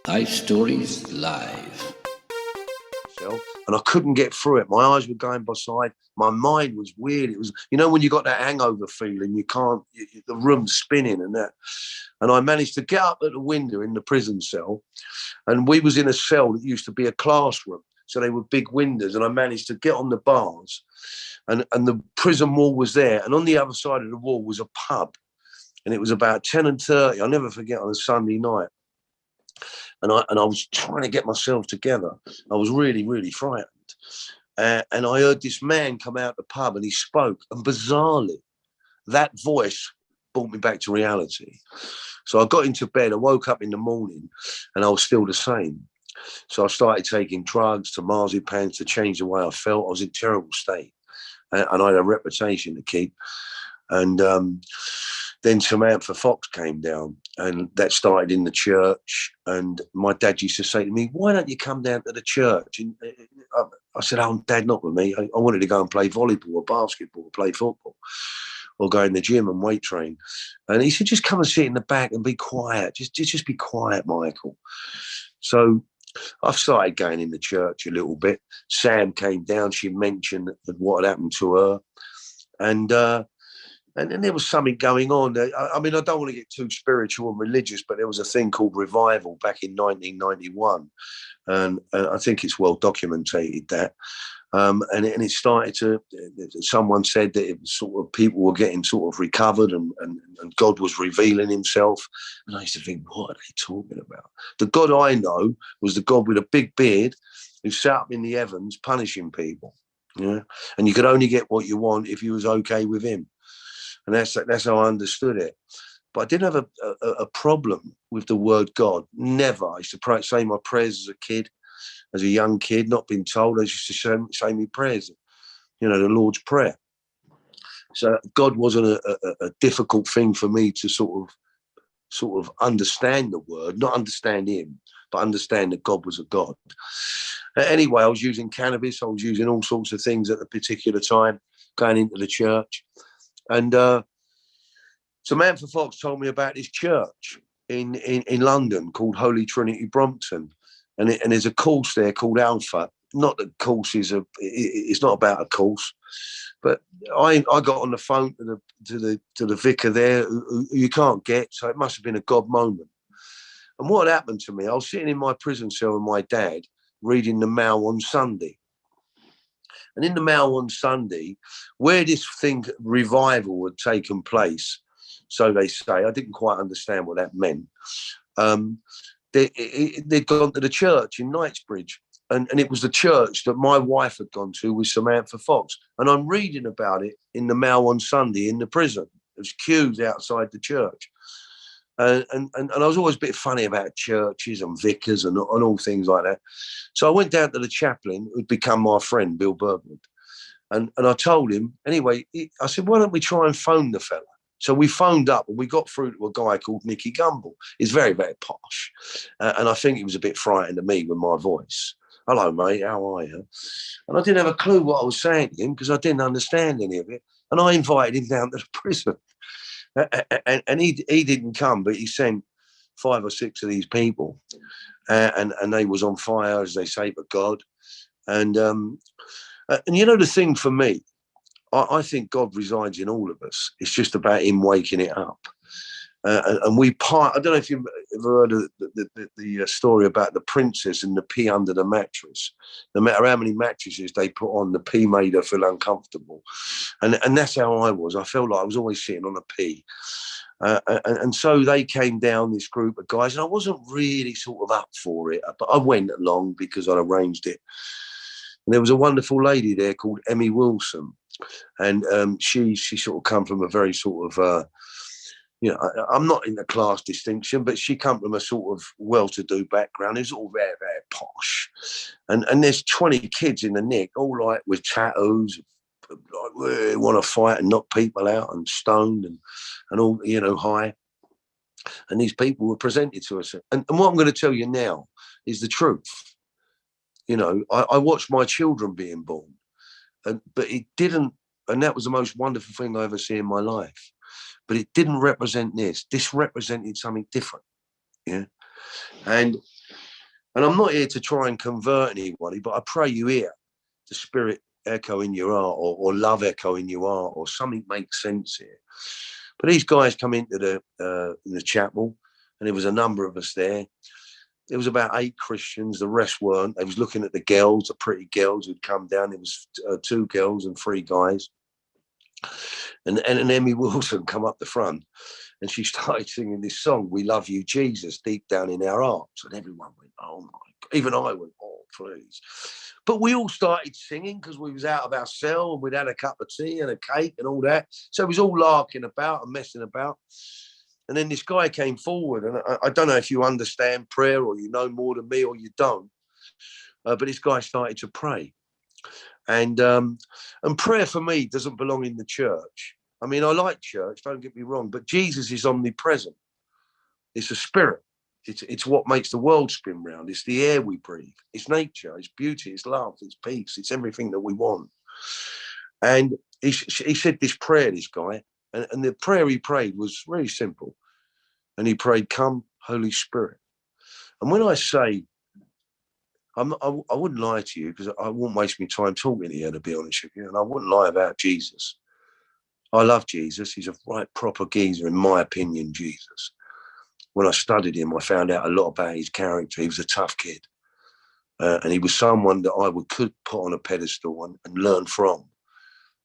Life Stories Live. And I couldn't get through it. My eyes were going by-side. My mind was weird. It was, you know, when you got that hangover feeling, the room's spinning and that. And I managed to get up at the window in the prison cell. And we was in a cell that used to be a classroom. So they were big windows. And I managed to get on the bars. And the prison wall was there. And on the other side of the wall was a pub. And it was about 10:30. I'll never forget, on a Sunday night. And I was trying to get myself together. I was really, really frightened. And I heard this man come out the pub and he spoke. And bizarrely, that voice brought me back to reality. So I got into bed. I woke up in the morning and I was still the same. So I started taking drugs, to marzipan, to change the way I felt. I was in a terrible state. And I had a reputation to keep. And then Samantha Fox came down, and that started in the church. And my dad used to say to me, "Why don't you come down to the church?" And I said, "Oh, Dad, not with me. I wanted to go and play volleyball or basketball or play football or go in the gym and weight train." And he said, "Just come and sit in the back and be quiet. Just be quiet, Michael." So I've started going in the church a little bit. Sam came down. She mentioned what had happened to her. And there was something going on. I mean, I don't want to get too spiritual and religious, but there was a thing called revival back in 1991. And I think it's well documented that. And it started to, someone said that it was sort of, people were getting sort of recovered and God was revealing himself. And I used to think, what are they talking about? The God I know was the God with a big beard who sat up in the heavens punishing people. Yeah. And you could only get what you want if you was okay with him. And that's how I understood it. But I didn't have a problem with the word God. Never. I used to say my prayers as a kid, as a young kid, not being told. I used to say my prayers, the Lord's Prayer. So God wasn't a difficult thing for me to sort of understand the word, not understand him, but understand that God was a God. Anyway, I was using cannabis. I was using all sorts of things at a particular time, going into the church. And Samantha Fox told me about this church in London called Holy Trinity Brompton. And there's a course there called Alpha. Not that course it's not about a course, but I got on the phone to the vicar there who you can't get, so it must have been a God moment. And what happened to me, I was sitting in my prison cell with my dad reading the Mail on Sunday. And in the Mail on Sunday, where this thing, revival, had taken place, so they say, I didn't quite understand what that meant. They'd gone to the church in Knightsbridge, and it was the church that my wife had gone to with Samantha Fox. And I'm reading about it in the Mail on Sunday in the prison. There's queues outside the church. And I was always a bit funny about churches and vicars and all things like that. So I went down to the chaplain, who'd become my friend, Bill Bergman. And I told him, anyway, I said, why don't we try and phone the fella? So we phoned up and we got through to a guy called Nicky Gumbel. He's very, very posh. And I think he was a bit frightened of me with my voice. "Hello, mate, how are you?" And I didn't have a clue what I was saying to him because I didn't understand any of it. And I invited him down to the prison. And he didn't come, but he sent 5 or 6 of these people. And they was on fire, as they say, for God. And the thing for me, I think God resides in all of us. It's just about him waking it up. And I don't know if you've ever heard of the story about the princess and the pea under the mattress. No matter how many mattresses they put on, the pea made her feel uncomfortable. And that's how I was. I felt like I was always sitting on a pea. And so they came down, this group of guys, and I wasn't really sort of up for it, but I went along because I'd arranged it. And there was a wonderful lady there called Emmy Wilson. And she sort of come from a very sort of, I'm not in the class distinction, but she come from a sort of well-to-do background. It's all very, very posh. And there's 20 kids in the nick, all like with tattoos, like we want to fight and knock people out and stoned and all, high. And these people were presented to us. And what I'm going to tell you now is the truth. I watched my children being born, but it didn't, and that was the most wonderful thing I ever seen in my life. But it didn't represent this. This represented something different. Yeah. And And I'm not here to try and convert anybody, but I pray you hear the Spirit echo in your heart, or love echo in your heart, or something makes sense here. But these guys come into the chapel, and there was a number of us there. There was about 8 Christians. The rest weren't. They was looking at the girls, the pretty girls who'd come down. It was 2 girls and 3 guys. And Emmy Wilson come up the front, and she started singing this song, "We Love You, Jesus," deep down in our hearts. And everyone went, "Oh my God." Even I went, "Oh, please." But we all started singing because we was out of our cell, and we'd had a cup of tea and a cake and all that. So it was all larking about and messing about. And then this guy came forward, and I don't know if you understand prayer, or you know more than me, or you don't. But this guy started to pray. And prayer for me doesn't belong in the church. I mean, I like church, don't get me wrong, but Jesus is omnipresent. It's a spirit. It's what makes the world spin round. It's the air we breathe. It's nature. It's beauty. It's love. It's peace. It's everything that we want. And he said this prayer, this guy, and the prayer he prayed was very simple. And he prayed, "Come, Holy Spirit." And when I say, I wouldn't lie to you, because I wouldn't waste my time talking to you, to be honest with you. And I wouldn't lie about Jesus. I love Jesus. He's a right proper geezer, in my opinion, Jesus. When I studied him, I found out a lot about his character. He was a tough kid. And he was someone that I could put on a pedestal and learn from,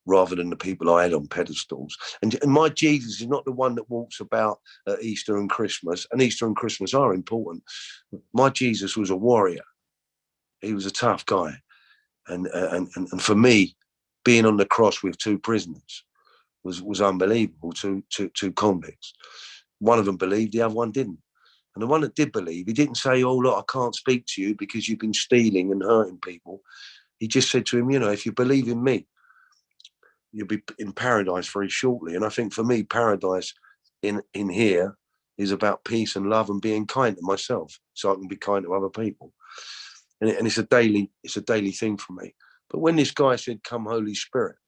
rather than the people I had on pedestals. And my Jesus is not the one that walks about at Easter and Christmas. And Easter and Christmas are important. My Jesus was a warrior. He was a tough guy. And for me, being on the cross with 2 prisoners was unbelievable. Two convicts. One of them believed, the other one didn't. And the one that did believe, he didn't say, "Oh, look, I can't speak to you because you've been stealing and hurting people." He just said to him, "If you believe in me, you'll be in paradise very shortly." And I think for me, paradise in here is about peace and love and being kind to myself, so I can be kind to other people. And it's a daily thing for me. But when this guy said, "Come, Holy Spirit,"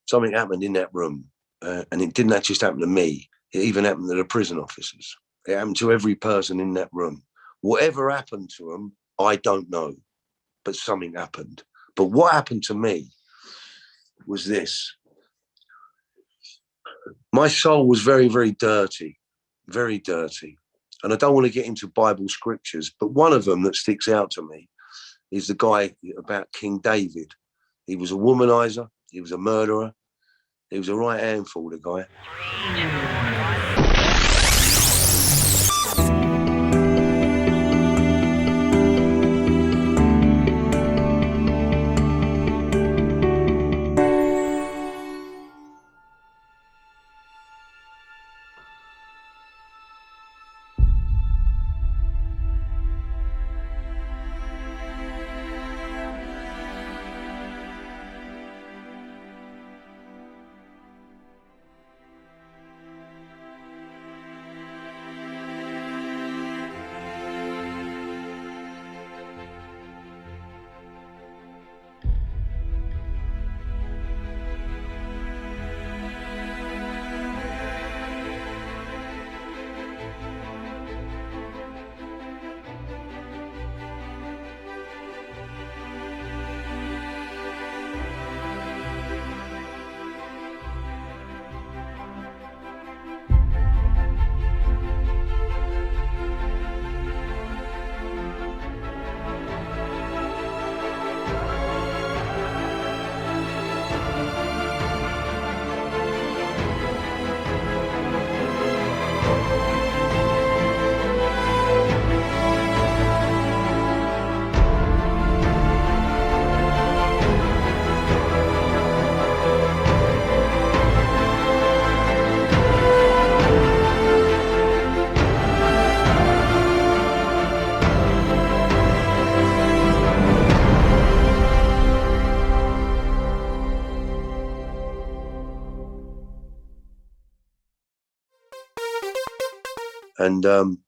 something happened in that room. And it didn't just happen to me. It even happened to the prison officers. It happened to every person in that room. Whatever happened to them, I don't know. But something happened. But what happened to me was this. My soul was very, very dirty. Very dirty. And I don't want to get into Bible scriptures, but one of them that sticks out to me is the guy about King David. He was a womanizer. He was a murderer. He was a right handful, the guy.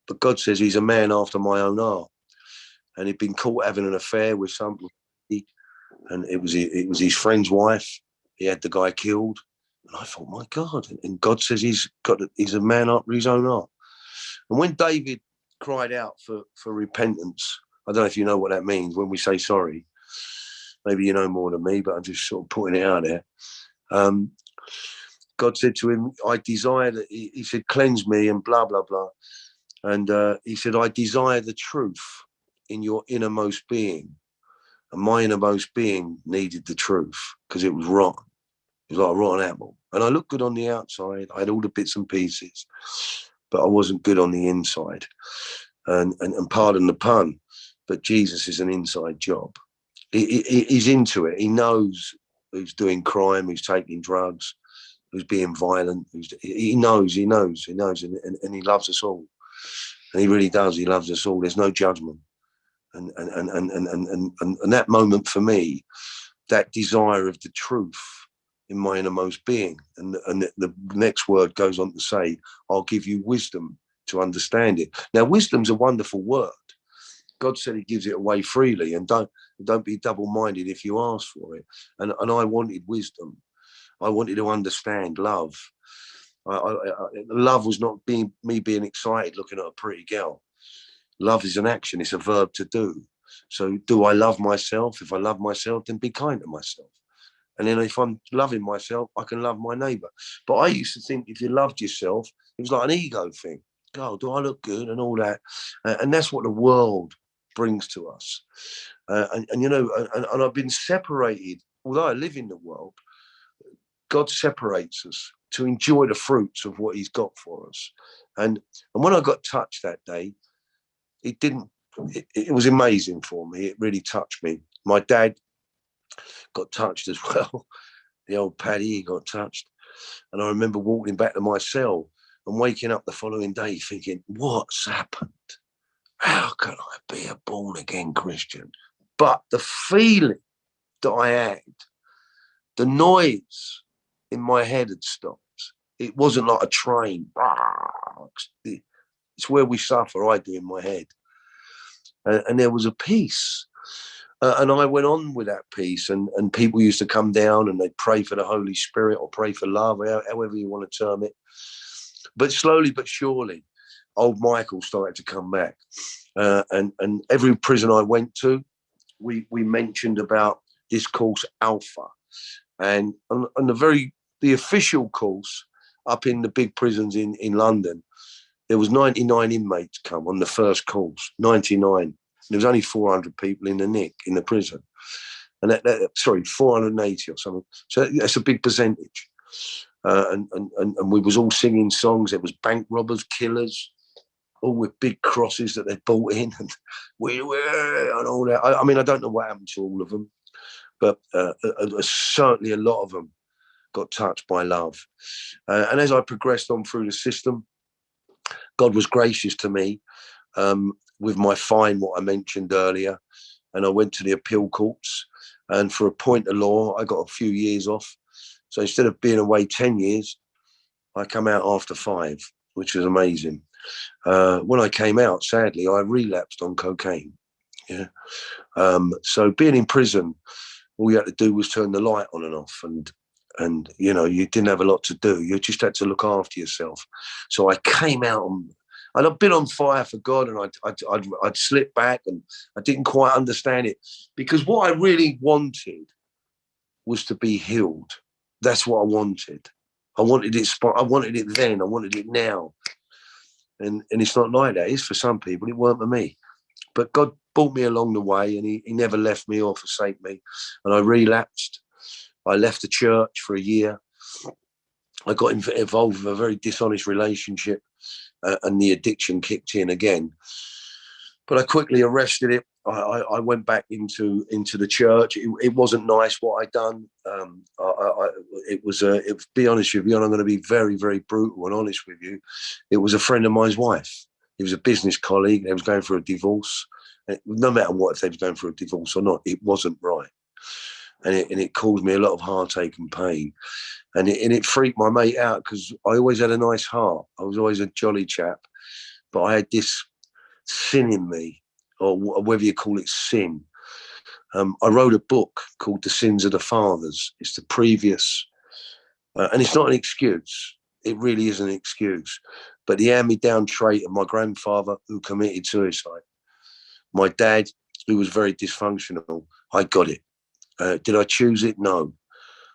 But God says he's a man after my own heart. And he'd been caught having an affair with somebody, and it was his friend's wife. He had the guy killed. And I thought, my God. And God says he's a man after his own heart. And when David cried out for repentance. I don't know if you know what that means when we say sorry. Maybe you know more than me, but I'm just sort of putting it out there. God said to him, I desire that, he said, cleanse me and blah, blah, blah. And he said, I desire the truth in your innermost being. And my innermost being needed the truth because it was rotten. It was like a rotten apple. And I looked good on the outside. I had all the bits and pieces, but I wasn't good on the inside. And pardon the pun, but Jesus is an inside job. He's into it. He knows who's doing crime, who's taking drugs, who's being violent. He knows, and he loves us all. And he really does. He loves us all. There's no judgment. And that moment for me, that desire of the truth in my innermost being. And the next word goes on to say, I'll give you wisdom to understand it. Now, wisdom's a wonderful word. God said he gives it away freely, and don't be double-minded if you ask for it. And I wanted wisdom. I wanted to understand love. Love was not being excited looking at a pretty girl. Love is an action. It's a verb to do. So do I love myself? If I love myself, then be kind to myself. And then if I'm loving myself, I can love my neighbour. But I used to think if you loved yourself, it was like an ego thing. God, do I look good and all that? And that's what the world brings to us. And I've been separated. Although I live in the world, God separates us to enjoy the fruits of what he's got for us. And when I got touched that day, it was amazing for me. It really touched me. My dad got touched as well. The old Paddy, he got touched. And I remember walking back to my cell and waking up the following day thinking, what's happened? How can I be a born again Christian? But the feeling that I had, the noise in my head had stopped. It wasn't like a train. It's where we suffer, I do in my head. And there was a peace. And I went on with that peace. And people used to come down and they'd pray for the Holy Spirit or pray for love, however you want to term it. But slowly but surely, old Michael started to come back. And every prison I went to, we mentioned about this course Alpha. And on the official course up in the big prisons in London, there was 99 inmates come on the first course, 99. There was only 400 people in the nick, in the prison. And 480 or something. So that's a big percentage. And we was all singing songs. There was bank robbers, killers, all with big crosses that they'd brought in. And we were, and all that. I mean, I don't know what happened to all of them, but certainly a lot of them got touched by love. And as I progressed on through the system, God was gracious to me with my fine, what I mentioned earlier. And I went to the appeal courts. And for a point of law, I got a few years off. So instead of being away 10 years, I come out after 5, which was amazing. When I came out, sadly, I relapsed on cocaine. Yeah. So being in prison, all you had to do was turn the light on and off. And you didn't have a lot to do. You just had to look after yourself. So I came out and I'd been on fire for God, and I'd slipped back, and I didn't quite understand it, because what I really wanted was to be healed. That's what I wanted. I wanted it. I wanted it then. I wanted it now. And it's not like that. It's for some people. It weren't for me. But God brought me along the way, and he never left me or forsake me. And I relapsed. I left the church for a year. I got involved with a very dishonest relationship, and the addiction kicked in again. But I quickly arrested it. I went back into the church. It wasn't nice what I'd done. It was be honest with you, and I'm going to be very, very brutal and honest with you. It was a friend of mine's wife. He was a business colleague. They was going for a divorce. No matter what, if they was going for a divorce or not, it wasn't right. And it caused me a lot of heartache and pain. And it freaked my mate out, because I always had a nice heart. I was always a jolly chap. But I had this sin in me, or whether you call it sin. I wrote a book called The Sins of the Fathers. It's the previous, and it's not an excuse. it really is an excuse. But the hand-me-down trait of my grandfather, who committed suicide, my dad, who was very dysfunctional, I got it. Did I choose it? No.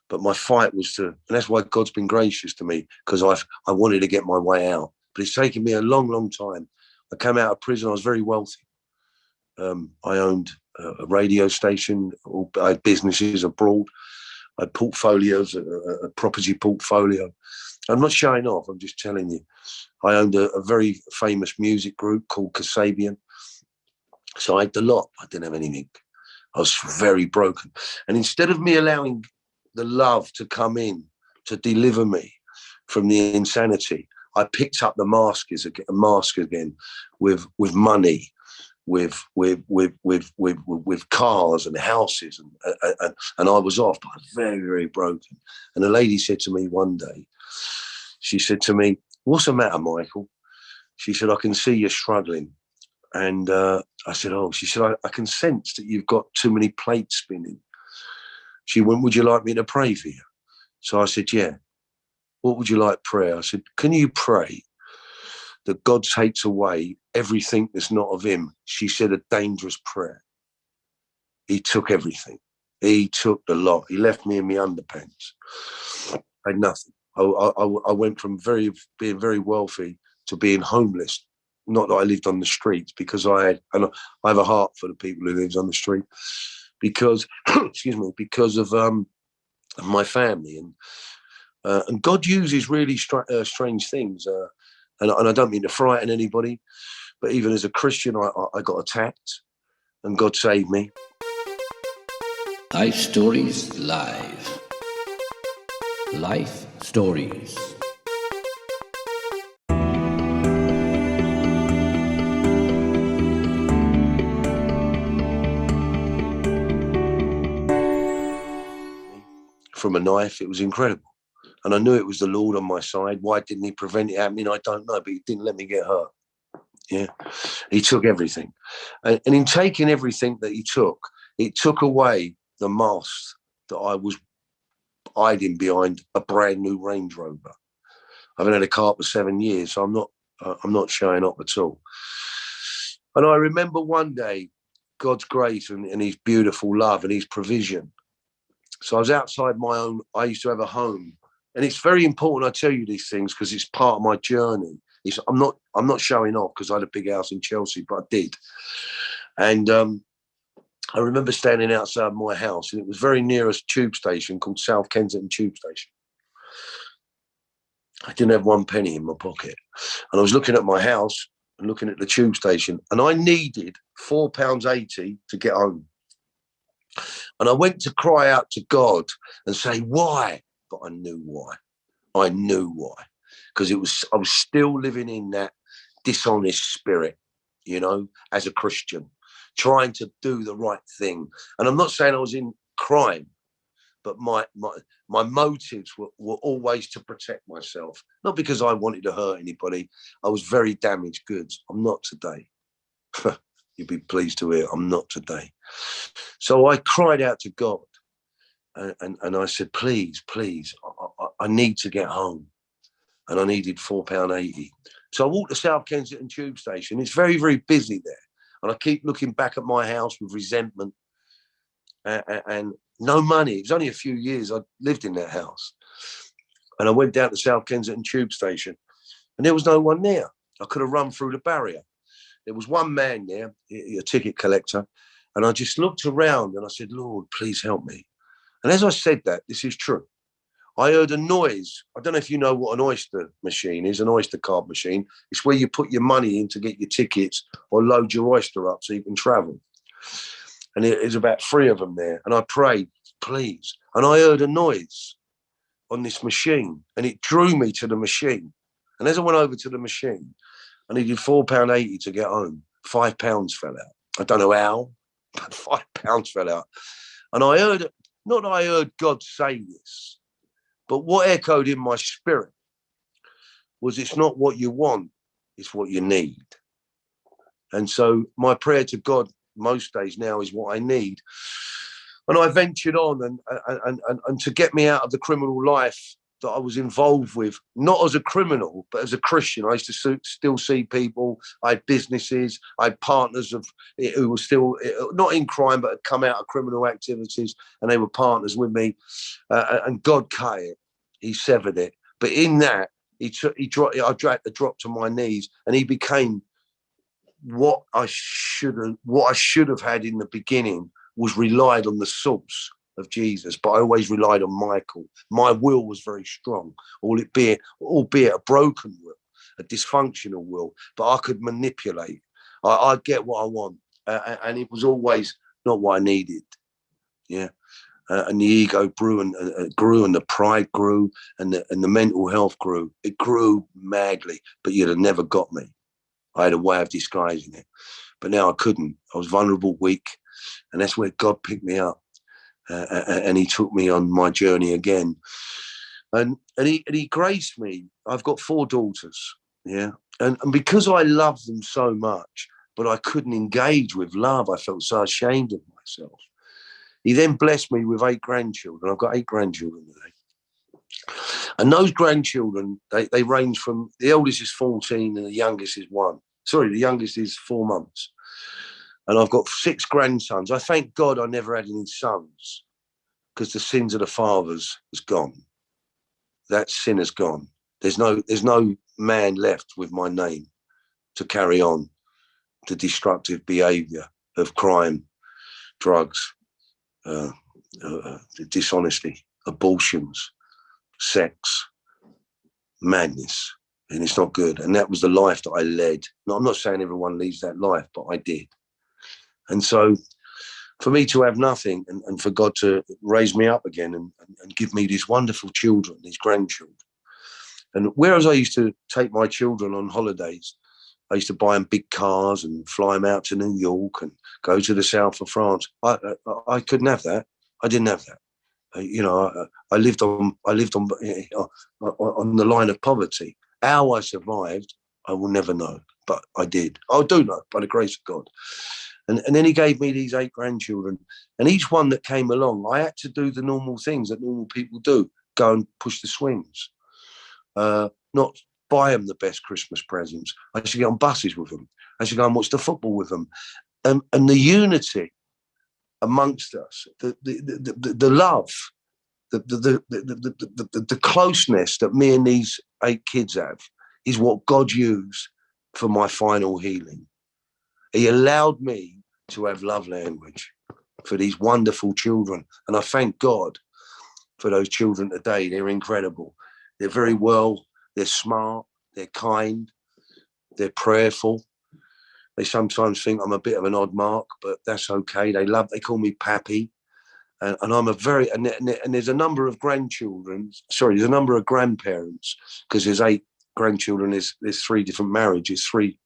But my fight was to, and that's why God's been gracious to me, because I wanted to get my way out. But it's taken me a long, long time. I came out of prison. I was very wealthy. I owned a radio station. I had businesses abroad. I had portfolios, a property portfolio. I'm not showing off. I'm just telling you. I owned a very famous music group called Kasabian. So I had a lot. I didn't have anything. I was very broken. And instead of me allowing the love to come in to deliver me from the insanity, I picked up the mask again with money, with cars and houses, and I was off. But I was very, very broken. And a lady said to me one day, she said to me, "What's the matter, Michael?" She said, "I can see you're struggling." And I said, "Oh," she said, I can sense that you've got too many plates spinning. She went, "Would you like me to pray for you?" So I said, "Yeah." "What would you like prayer?" I said, "Can you pray that God takes away everything that's not of him?" She said, "A dangerous prayer." He took everything. He took the lot. He left me in my underpants. I had nothing. I went from being very wealthy to being homeless. Not that I lived on the streets, because I have a heart for the people who lives on the street, because excuse me, because of my family, and God uses really strange things, and I don't mean to frighten anybody, but even as a Christian, I got attacked, and God saved me. LifeStories Live. Life Stories. From a knife, it was incredible. And I knew it was the Lord on my side. Why didn't he prevent it happening? I don't know, but he didn't let me get hurt. Yeah, he took everything. And in taking everything that he took, it took away the mask that I was hiding behind a brand new Range Rover. I haven't had a car for 7 years, so I'm not showing up at all. And I remember one day, God's grace and his beautiful love and his provision. So I was outside I used to have a home. And it's very important I tell you these things, because it's part of my journey. I'm not showing off, because I had a big house in Chelsea, but I did. And I remember standing outside my house, and it was very near a tube station called South Kensington Tube Station. I didn't have one penny in my pocket. And I was looking at my house and looking at the tube station, and I needed £4.80 to get home. And I went to cry out to God and say, why? But I knew why. I knew why. Because I was still living in that dishonest spirit, as a Christian, trying to do the right thing. And I'm not saying I was in crime, but my motives were always to protect myself, not because I wanted to hurt anybody. I was very damaged goods. I'm not today. You'd be pleased to hear I'm not today. So I cried out to God, and I said, please, I need to get home. And I needed £4.80. So I walked to South Kensington Tube Station. It's very, very busy there. And I keep looking back at my house with resentment and no money. It was only a few years I lived in that house. And I went down to South Kensington Tube Station, and there was no one there. I could have run through the barrier. There was one man there, a ticket collector. And I just looked around and I said, Lord, please help me. And as I said that, this is true, I heard a noise. I don't know if you know what an oyster machine is, an oyster card machine. It's where you put your money in to get your tickets or load your oyster up so you can travel. And there's about 3 of them there. And I prayed, please. And I heard a noise on this machine, and it drew me to the machine. And as I went over to the machine, I needed £4.80 to get home. £5 fell out. I don't know how, but £5 fell out. And I heard, not that I heard God say this, but what echoed in my spirit was, it's not what you want, it's what you need. And so my prayer to God most days now is what I need. And I ventured on, and to get me out of the criminal life that I was involved with, not as a criminal, but as a Christian. I used to still see people. I had businesses. I had partners who were still not in crime, but had come out of criminal activities, and they were partners with me. And God cut it. He severed it. But in that, I dropped to my knees, and he became what I should have had in the beginning. Was relied on the source of Jesus, but I always relied on Michael. My will was very strong, albeit a broken will, a dysfunctional will, but I could manipulate. I get what I want, and it was always not what I needed. Yeah, and the ego grew and the pride grew, and the mental health grew. It grew madly, but you'd have never got me. I had a way of disguising it, but now I couldn't. I was vulnerable, weak, and that's where God picked me up. And he took me on my journey again, and he graced me. I've got 4 daughters, yeah, and because I love them so much, but I couldn't engage with love. I felt so ashamed of myself. He then blessed me with 8 grandchildren. I've got 8 grandchildren today, and those grandchildren they range from the eldest is 14 and the youngest is 1. Sorry, the youngest is 4 months. And I've got 6 grandsons. I thank God I never had any sons, because the sins of the fathers is gone. That sin is gone. There's no man left with my name to carry on the destructive behaviour of crime, drugs, dishonesty, abortions, sex, madness. And it's not good. And that was the life that I led. Now, I'm not saying everyone leads that life, but I did. And so for me to have nothing and for God to raise me up again and give me these wonderful children, these grandchildren. And whereas I used to take my children on holidays, I used to buy them big cars and fly them out to New York and go to the south of France. I couldn't have that. I didn't have that. I lived on the line of poverty. How I survived, I will never know, but I did. I do know, by the grace of God. And then he gave me these 8 grandchildren. And each one that came along, I had to do the normal things that normal people do. Go and push the swings. Not buy them the best Christmas presents. I should get on buses with them. I should go and watch the football with them. And the unity amongst us, the love, the closeness that me and these 8 kids have is what God used for my final healing. He allowed me to have love language for these wonderful children. And I thank God for those children today. They're incredible. They're very well, they're smart, they're kind, they're prayerful. They sometimes think I'm a bit of an odd mark, but that's okay. They call me Pappy. And I'm and there's a number of there's a number of grandparents, because there's 8 grandchildren, there's 3 different marriages, 3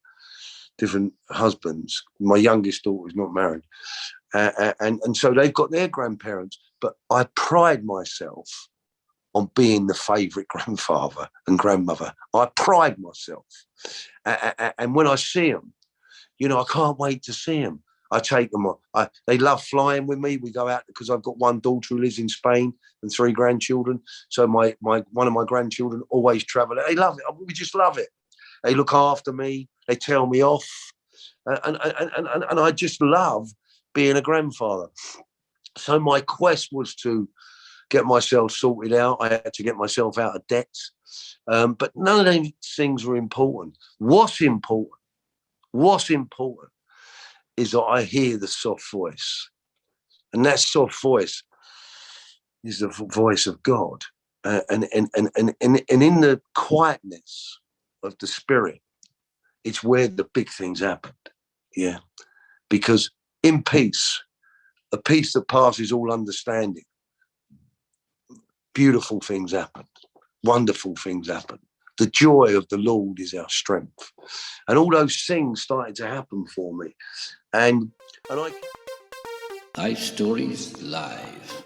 different husbands. My youngest daughter is not married. And so they've got their grandparents, but I pride myself on being the favourite grandfather and grandmother. I pride myself. And when I see them, I can't wait to see them. I take them on. They love flying with me. We go out because I've got 1 daughter who lives in Spain and 3 grandchildren. So one of my grandchildren always travel. They love it. We just love it. They look after me. They tell me off. And I just love being a grandfather. So my quest was to get myself sorted out. I had to get myself out of debt. But none of these things were important. What's important is that I hear the soft voice. And that soft voice is the voice of God. And in the quietness of the spirit, it's where the big things happened. Yeah. Because in peace, a peace that passes all understanding, beautiful things happen. Wonderful things happen. The joy of the Lord is our strength. And all those things started to happen for me. And I... LifeStories Live.